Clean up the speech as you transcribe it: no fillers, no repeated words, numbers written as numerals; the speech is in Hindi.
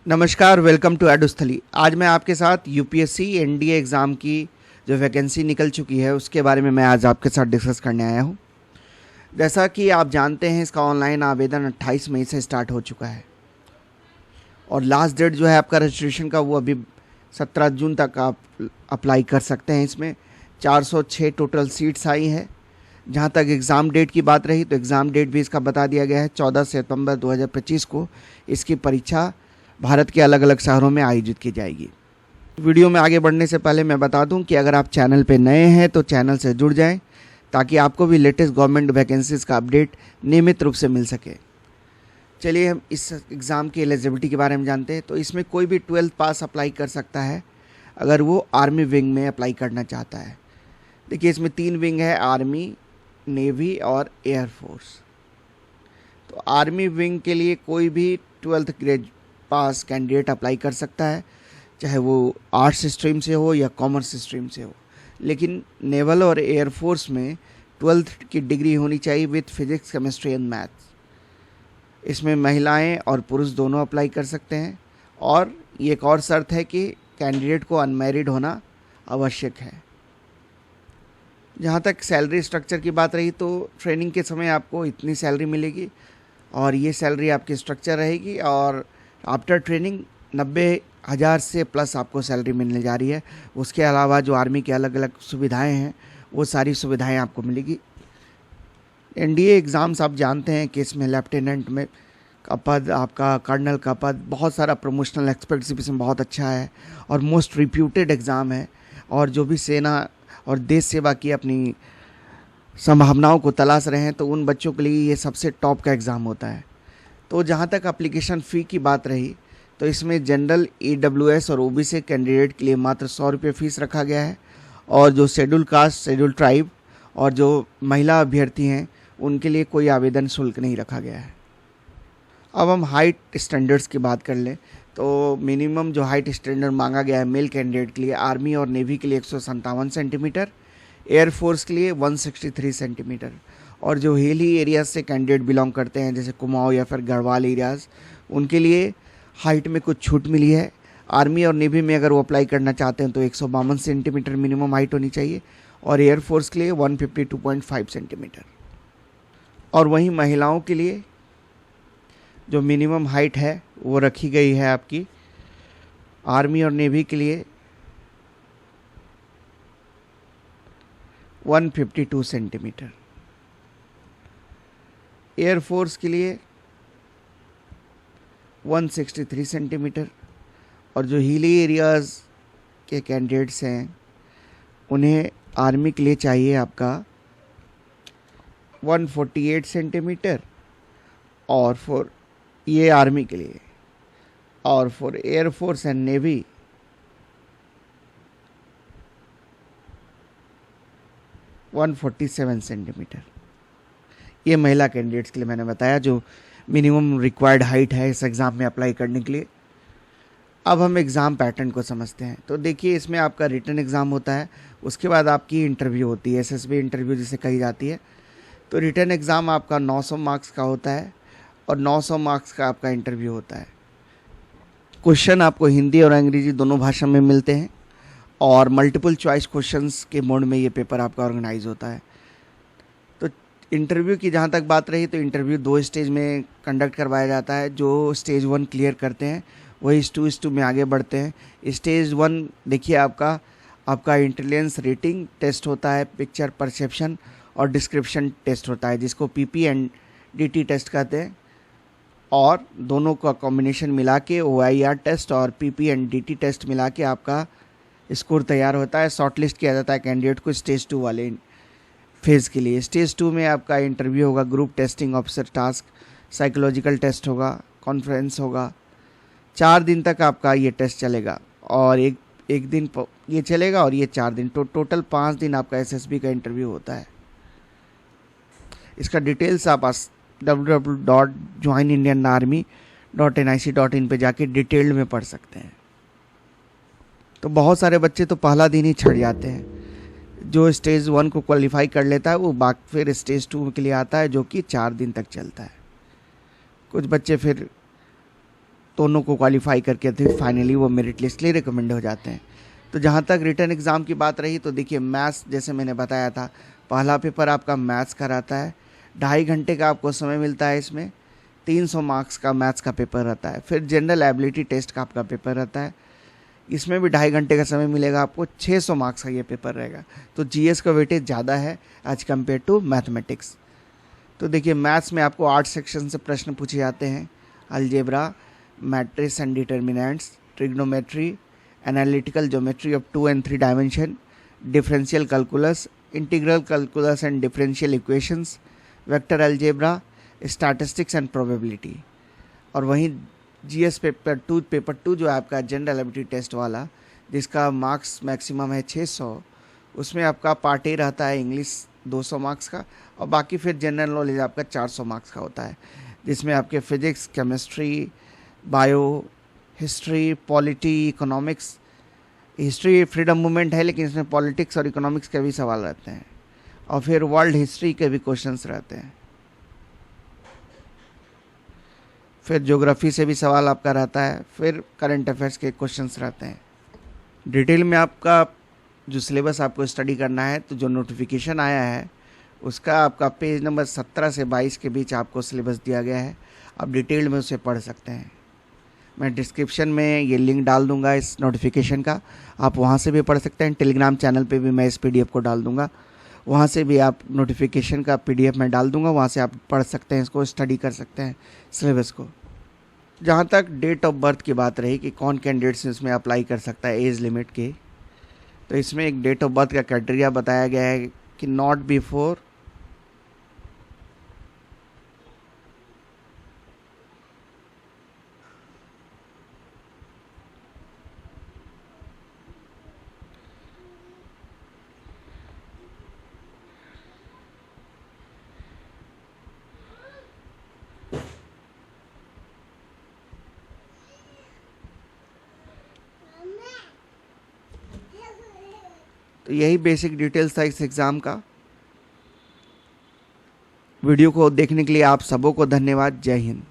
नमस्कार, वेलकम टू एडुस्थली। आज मैं आपके साथ यूपीएससी एनडीए एग्ज़ाम की जो वैकेंसी निकल चुकी है उसके बारे में मैं आज आपके साथ डिस्कस करने आया हूँ। जैसा कि आप जानते हैं, इसका ऑनलाइन आवेदन 28 मई से स्टार्ट हो चुका है और लास्ट डेट जो है आपका रजिस्ट्रेशन का वो अभी 17 जून तक आप अप्लाई कर सकते हैं। इसमें 406 टोटल सीट्स आई है। जहाँ तक एग्ज़ाम डेट की बात रही तो एग्ज़ाम डेट भी इसका बता दिया गया है 14 सितंबर 2025 को इसकी परीक्षा भारत के अलग अलग शहरों में आयोजित की जाएगी। वीडियो में आगे बढ़ने से पहले मैं बता दूं कि अगर आप चैनल पर नए हैं तो चैनल से जुड़ जाएं ताकि आपको भी लेटेस्ट गवर्नमेंट वैकेंसीज़ का अपडेट नियमित रूप से मिल सके। चलिए हम इस एग्ज़ाम की एलिजिबिलिटी के बारे में जानते हैं। तो इसमें कोई भी 12th पास अप्लाई कर सकता है अगर वो आर्मी विंग में अप्लाई करना चाहता है। देखिए, इसमें 3 विंग है, आर्मी, नेवी और एयरफोर्स। तो आर्मी विंग के लिए कोई भी 12th ग्रेड पास कैंडिडेट अप्लाई कर सकता है, चाहे वो आर्ट्स स्ट्रीम से हो या कॉमर्स स्ट्रीम से हो। लेकिन नेवल और एयरफोर्स में 12th की डिग्री होनी चाहिए with physics, chemistry and maths. इसमें महिलाएं और पुरुष दोनों अप्लाई कर सकते हैं और ये एक और शर्त है कि कैंडिडेट को अनमैरिड होना आवश्यक है। जहाँ तक सैलरी स्ट्रक्चर की बात रही तो ट्रेनिंग के समय आपको इतनी सैलरी मिलेगी और ये सैलरी आपकी स्ट्रक्चर रहेगी और आफ्टर ट्रेनिंग 90,000 से प्लस आपको सैलरी मिलने जा रही है। उसके अलावा जो आर्मी की अलग अलग सुविधाएं हैं वो सारी सुविधाएं आपको मिलेगी। एनडीए एग्ज़ाम्स आप जानते हैं कि इसमें लेफ्टिनेंट में का पद, आपका कर्नल का पद, बहुत सारा प्रमोशनल एक्सपेक्टेशन इसमें बहुत अच्छा है और मोस्ट रिप्यूटेड एग्ज़ाम है। और जो भी सेना और देश सेवा की अपनी संभावनाओं को तलाश रहे हैं तो उन बच्चों के लिए ये सबसे टॉप का एग्ज़ाम होता है। तो जहाँ तक एप्लीकेशन फ़ी की बात रही तो इसमें जनरल, ईडब्ल्यूएस और ओबीसी कैंडिडेट के लिए मात्र 100 रुपये फ़ीस रखा गया है और जो शेड्यूल कास्ट, शेड्यूल ट्राइब और जो महिला अभ्यर्थी हैं उनके लिए कोई आवेदन शुल्क नहीं रखा गया है। अब हम हाइट स्टैंडर्ड्स की बात कर लें तो मिनिमम जो हाइट स्टैंडर्ड मांगा गया है मेल कैंडिडेट के लिए, आर्मी और नेवी के लिए 157 सेंटीमीटर, एयरफोर्स के लिए 163 सेंटीमीटर और जो हिली एरियाज से कैंडिडेट बिलोंग करते हैं जैसे कुमाऊं या फिर गढ़वाल एरियाज़, उनके लिए हाइट में कुछ छूट मिली है। आर्मी और नेवी में अगर वो अप्लाई करना चाहते हैं तो 152 सेंटीमीटर मिनिमम हाइट होनी चाहिए और एयरफोर्स के लिए 152.5 सेंटीमीटर। और वहीं महिलाओं के लिए जो मिनिमम हाइट है वो रखी गई है आपकी आर्मी और नेवी के लिए 152 सेंटीमीटर, एयरफोर्स के लिए 163 सेंटीमीटर और जो हिली एरियाज़ के कैंडिडेट्स हैं उन्हें आर्मी के लिए चाहिए आपका 148 सेंटीमीटर और फॉर ये आर्मी के लिए, और for air force and navy 147 centimetre. ये महिला कैंडिडेट्स के लिए मैंने बताया जो मिनिमम रिक्वायर्ड हाइट है इस एग्ज़ाम में अप्लाई करने के लिए। अब हम एग्ज़ाम पैटर्न को समझते हैं। तो देखिए, इसमें आपका रिटन एग्ज़ाम होता है, उसके बाद आपकी इंटरव्यू होती है, एसएसबी इंटरव्यू जिसे कही जाती है। तो रिटन एग्ज़ाम आपका 900 मार्क्स का होता है और 900 मार्क्स का आपका इंटरव्यू होता है। क्वेश्चन आपको हिंदी और अंग्रेजी दोनों भाषा में मिलते हैं और मल्टीपल चॉइस क्वेश्चंस के मोड में ये पेपर आपका ऑर्गेनाइज होता है। तो इंटरव्यू की जहाँ तक बात रही तो इंटरव्यू 2 स्टेज में कंडक्ट करवाया जाता है। जो स्टेज 1 क्लियर करते हैं वही स्टेज 2 में आगे बढ़ते हैं। स्टेज 1 देखिए आपका इंटेलिजेंस रेटिंग टेस्ट होता है, पिक्चर परसेप्शन और डिस्क्रिप्शन टेस्ट होता है जिसको पीपी एंड डीटी टेस्ट कहते हैं और दोनों का कॉम्बिनेशन मिला के ओआईआर टेस्ट और पीपी एंड डीटी टेस्ट मिला के आपका स्कोर तैयार होता है। शॉर्टलिस्ट किया जाता है कैंडिडेट को स्टेज 2 वाले फेज़ के लिए। स्टेज 2 में आपका इंटरव्यू होगा, group testing, officer task, psychological test होगा, कॉन्फ्रेंस होगा। 4 दिन तक आपका ये टेस्ट चलेगा और एक दिन ये चलेगा और ये 4 दिन, टोटल 5 दिन आपका एसएसबी का इंटरव्यू होता है। इसका डिटेल्स आप www.joinindianarmy.nic.in पे जाके डिटेल्ड में पढ़ सकते हैं। तो बहुत सारे बच्चे तो पहला दिन ही छट जाते हैं। जो स्टेज 1 को क्वालिफाई कर लेता है वो फिर स्टेज 2 के लिए आता है जो कि 4 दिन तक चलता है। कुछ बच्चे फिर दोनों को क्वालिफाई करके फिर फाइनली वो मेरिट लिस्ट के लिए रिकमेंड हो जाते हैं। तो जहाँ तक रिटर्न एग्ज़ाम की बात रही तो देखिए मैथ्स जैसे मैंने बताया था, पहला पेपर आपका मैथ्स का रहता है, 2.5 घंटे का आपको समय मिलता है। इसमें 300 मार्क्स का मैथ्स का पेपर रहता है। फिर जनरल एबिलिटी टेस्ट का आपका पेपर रहता है, इसमें भी 2.5 घंटे का समय मिलेगा आपको, 600 मार्क्स का ये पेपर रहेगा। तो जीएस का वेटेज ज़्यादा है एज कम्पेयर टू मैथमेटिक्स। तो देखिए मैथ्स में आपको 8 सेक्शन से प्रश्न पूछे जाते हैं, algebra, matrix and determinants, trigonometry, analytical geometry of 2 and 3 dimension, differential calculus, integral calculus and differential equations, vector algebra, statistics and probability. और वहीं जीएस पेपर टू जो है आपका जनरल एबिलिटी टेस्ट वाला, जिसका मार्क्स मैक्सिमम है 600, उसमें आपका पार्ट ए रहता है इंग्लिश 200 मार्क्स का, और बाकी फिर जनरल नॉलेज आपका 400 मार्क्स का होता है, जिसमें आपके physics, chemistry, bio, history, polity, economics. History freedom movement है लेकिन इसमें पॉलिटिक्स और इकोनॉमिक्स के भी सवाल रहते हैं, और फिर वर्ल्ड हिस्ट्री के भी क्वेश्चंस रहते हैं। फिर ज्योग्राफी से भी सवाल आपका रहता है, फिर करंट अफेयर्स के क्वेश्चंस रहते हैं। डिटेल में आपका जो सिलेबस आपको स्टडी करना है, तो जो नोटिफिकेशन आया है उसका आपका पेज नंबर 17 से 22 के बीच आपको सिलेबस दिया गया है। आप डिटेल में उसे पढ़ सकते हैं। मैं डिस्क्रिप्शन में ये लिंक डाल दूंगा इस नोटिफिकेशन का, आप वहाँ से भी पढ़ सकते हैं। टेलीग्राम चैनल पे भी मैं इस पीडीएफ को डाल दूंगा, वहाँ से भी आप नोटिफिकेशन का पीडीएफ मैं डाल दूंगा, वहाँ से आप पढ़ सकते हैं, इसको स्टडी कर सकते हैं सिलेबस को। जहाँ तक डेट ऑफ बर्थ की बात रही कि कौन कैंडिडेट्स इसमें अप्लाई कर सकता है एज लिमिट के, तो इसमें एक डेट ऑफ बर्थ का क्राइटेरिया बताया गया है कि नॉट बिफोर तो यही बेसिक डिटेल्स था इस एग्ज़ाम का। वीडियो को देखने के लिए आप सबों को धन्यवाद। जय हिंद।